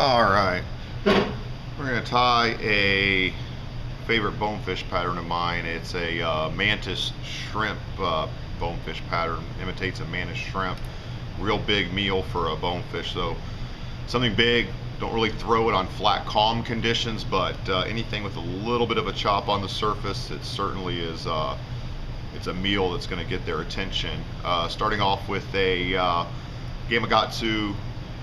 Alright, we're going to tie a favorite bonefish pattern of mine. It's a mantis shrimp bonefish pattern. Imitates a mantis shrimp. Real big meal for a bonefish. So something big, don't really throw it on flat calm conditions, but anything with a little bit of a chop on the surface, it certainly is it's a meal that's going to get their attention. Starting off with a Gamakatsu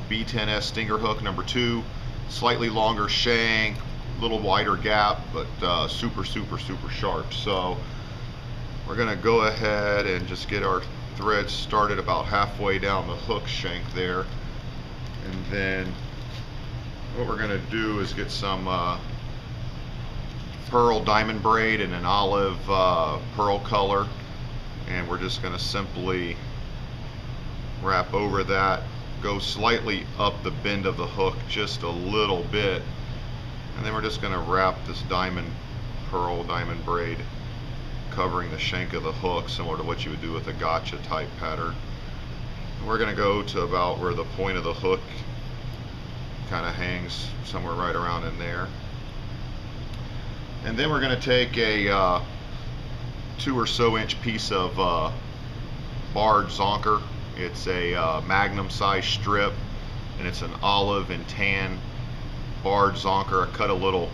B10S stinger hook number 2, slightly longer shank, little wider gap, but super sharp. So we're going to go ahead and just get our thread started about halfway down the hook shank there, and then what we're going to do is get some pearl diamond braid in an olive pearl color, and we're just going to simply wrap over that, go slightly up the bend of the hook just a little bit, and then we're just going to wrap this pearl diamond braid covering the shank of the hook, similar to what you would do with a gotcha type pattern. And we're going to go to about where the point of the hook kind of hangs, somewhere right around in there. And then we're going to take a 2 or so inch piece of barred zonker. It's a magnum size strip, and it's an olive and tan barred zonker. I cut a little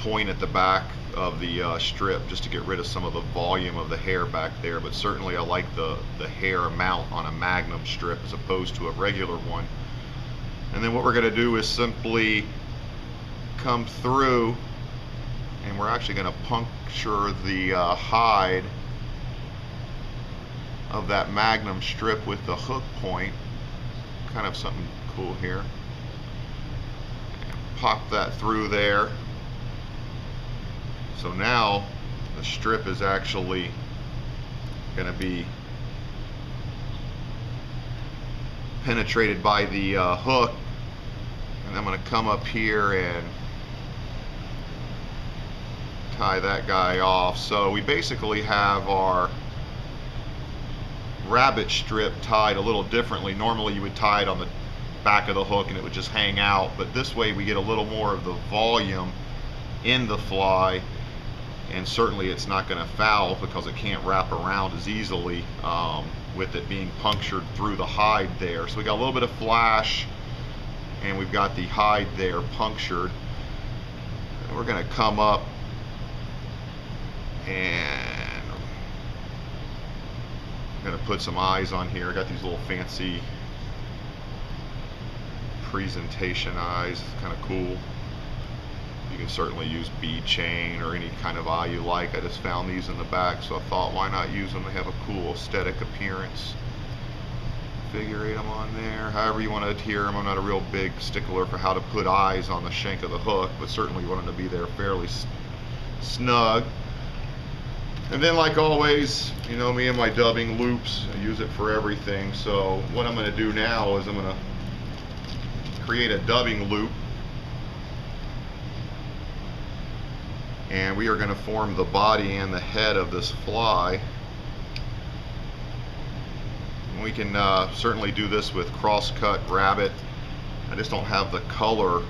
point at the back of the strip just to get rid of some of the volume of the hair back there, but certainly I like the hair amount on a magnum strip as opposed to a regular one. And then what we're going to do is simply come through, and we're actually going to puncture the hide of that magnum strip with the hook point. Kind of something cool here. Pop that through there. So now the strip is actually going to be penetrated by the hook, and I'm going to come up here and tie that guy off. So we basically have our rabbit strip tied a little differently. Normally you would tie it on the back of the hook and it would just hang out, but this way we get a little more of the volume in the fly, and certainly it's not going to foul because it can't wrap around as easily with it being punctured through the hide there. So we got a little bit of flash, and we've got the hide there punctured. And we're going to come up and I'm going to put some eyes on here. I got these little fancy presentation eyes. It's kind of cool. You can certainly use bead chain or any kind of eye you like. I just found these in the back, so I thought, why not use them? They have a cool aesthetic appearance. Figure 8 them on there, however you want to adhere them. I'm not a real big stickler for how to put eyes on the shank of the hook, but certainly you want them to be there fairly snug. And then, like always, you know me and my dubbing loops, I use it for everything. So what I'm going to do now is I'm going to create a dubbing loop, and we are going to form the body and the head of this fly. We can certainly do this with cross-cut rabbit. I just don't have the color.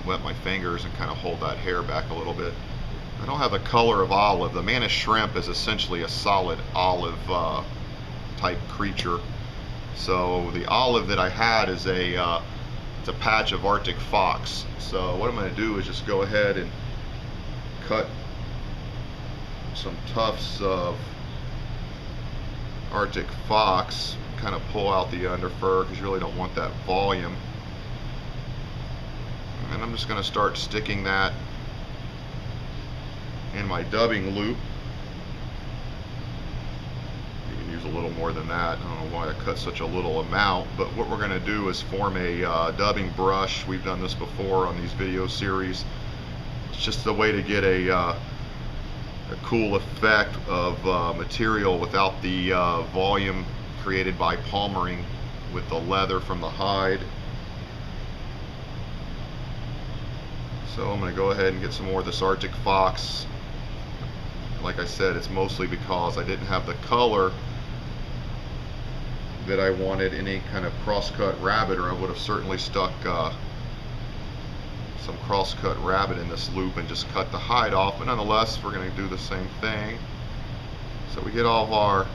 Wet my fingers and kind of hold that hair back a little bit. I don't have the color of olive. The mantis shrimp is essentially a solid olive type creature. So the olive that I had is it's a patch of Arctic fox. So what I'm going to do is just go ahead and cut some tufts of Arctic fox, kind of pull out the under fur because you really don't want that volume. And I'm just going to start sticking that in my dubbing loop. You can use a little more than that. I don't know why I cut such a little amount, but what we're going to do is form a dubbing brush. We've done this before on these video series. It's just a way to get a cool effect of material without the volume created by palmering with the leather from the hide. So I'm going to go ahead and get some more of this Arctic fox. Like I said, it's mostly because I didn't have the color that I wanted any kind of cross-cut rabbit, or I would have certainly stuck some cross-cut rabbit in this loop and just cut the hide off, but nonetheless we're going to do the same thing. So we get all of our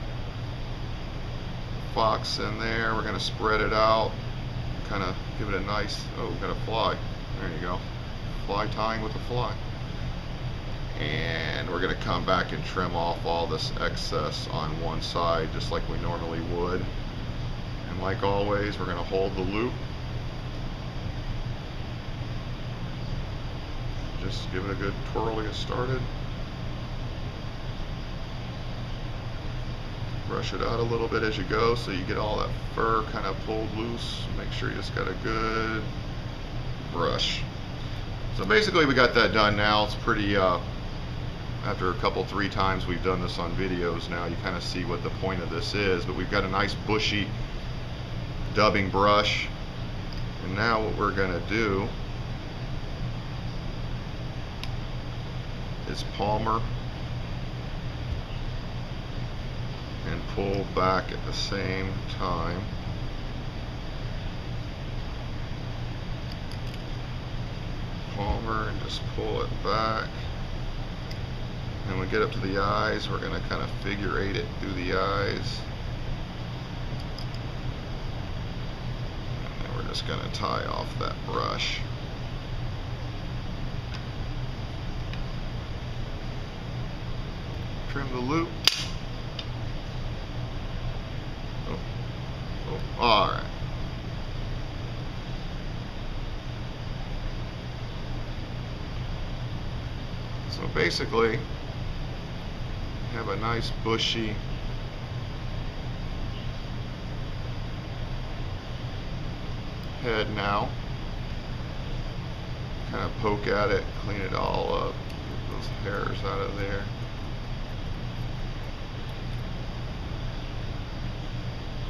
fox in there, we're going to spread it out, kind of give it a nice, oh, we got a fly, there you go, fly tying with a fly. And we're going to come back and trim off all this excess on one side just like we normally would. And like always, we're going to hold the loop. Just give it a good twirl to get started. Brush it out a little bit as you go so you get all that fur kind of pulled loose. Make sure you just got a good brush. So basically we got that done now. It's pretty, after a couple, 3 times we've done this on videos now, you kind of see what the point of this is. But we've got a nice bushy dubbing brush. And now what we're going to do is palmer and pull back at the same time. Palmer and just pull it back. And when we get up to the eyes, we're going to kind of figure 8 it through the eyes. And then we're just going to tie off that brush. Trim the loop. Alright. So basically, have a nice bushy head now. Kind of poke at it, clean it all up, get those hairs out of there.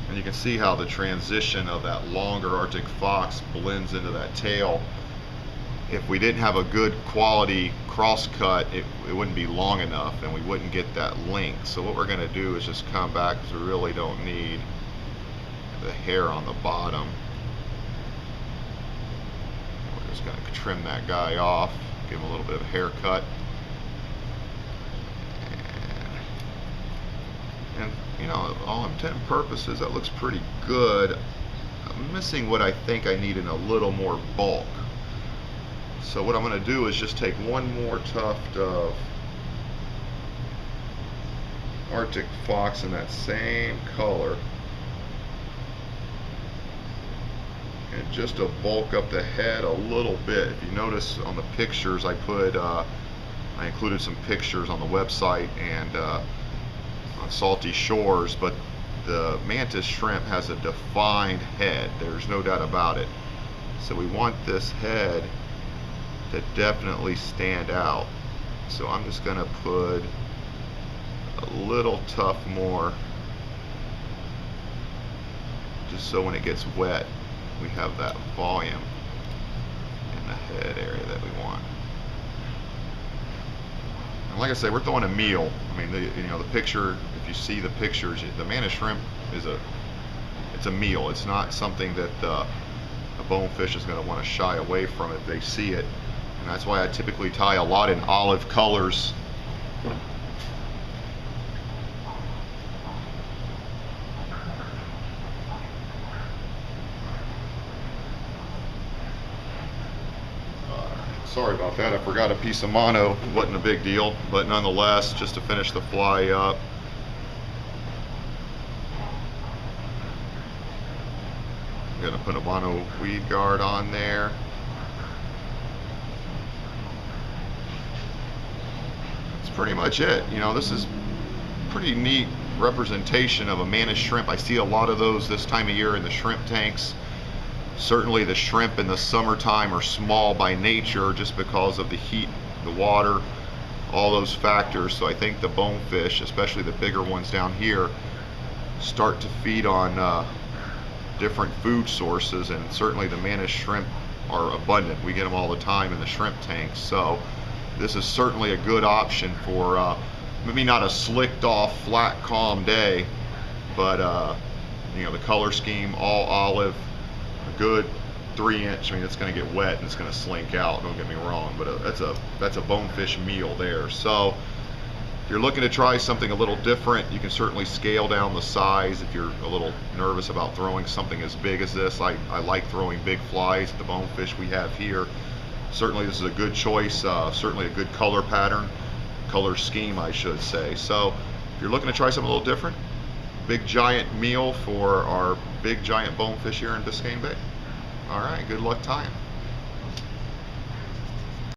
And you can see how the transition of that longer Arctic fox blends into that tail. If we didn't have a good quality cross cut, it wouldn't be long enough and we wouldn't get that length. So what we're going to do is just come back, because we really don't need the hair on the bottom. We're just going to trim that guy off, give him a little bit of a haircut. And you know, all intent and purposes, that looks pretty good. I'm missing what I think I need in a little more bulk. So what I'm going to do is just take one more tuft of Arctic fox in that same color, and just to bulk up the head a little bit. If you notice on the pictures I put, I included some pictures on the website and on Salty Shores, but the mantis shrimp has a defined head. There's no doubt about it. So we want this head to definitely stand out. So I'm just going to put a little tuft more, just so when it gets wet we have that volume in the head area that we want. And like I say, we're throwing a meal. I mean, the picture, if you see the pictures, the mantis shrimp is it's a meal. It's not something that a bonefish is going to want to shy away from if they see it. And that's why I typically tie a lot in olive colors. Sorry about that, I forgot a piece of mono. It wasn't a big deal, but nonetheless, just to finish the fly up. I'm gonna put a mono weed guard on there. That's pretty much it. You know, this is pretty neat representation of a mantis shrimp. I see a lot of those this time of year in the shrimp tanks. Certainly the shrimp in the summertime are small by nature just because of the heat, the water, all those factors. So I think the bonefish, especially the bigger ones down here, start to feed on different food sources, and certainly the mantis shrimp are abundant. We get them all the time in the shrimp tanks. So this is certainly a good option for maybe not a slicked off, flat, calm day, but you know, the color scheme, all olive, a good 3-inch. I mean, it's going to get wet and it's going to slink out. Don't get me wrong, but that's a bonefish meal there. So if you're looking to try something a little different, you can certainly scale down the size if you're a little nervous about throwing something as big as this. I like throwing big flies at the bonefish we have here. Certainly this is a good choice, certainly a good color pattern, color scheme I should say. So if you're looking to try something a little different, big giant meal for our big giant bonefish here in Biscayne Bay. All right, good luck tying.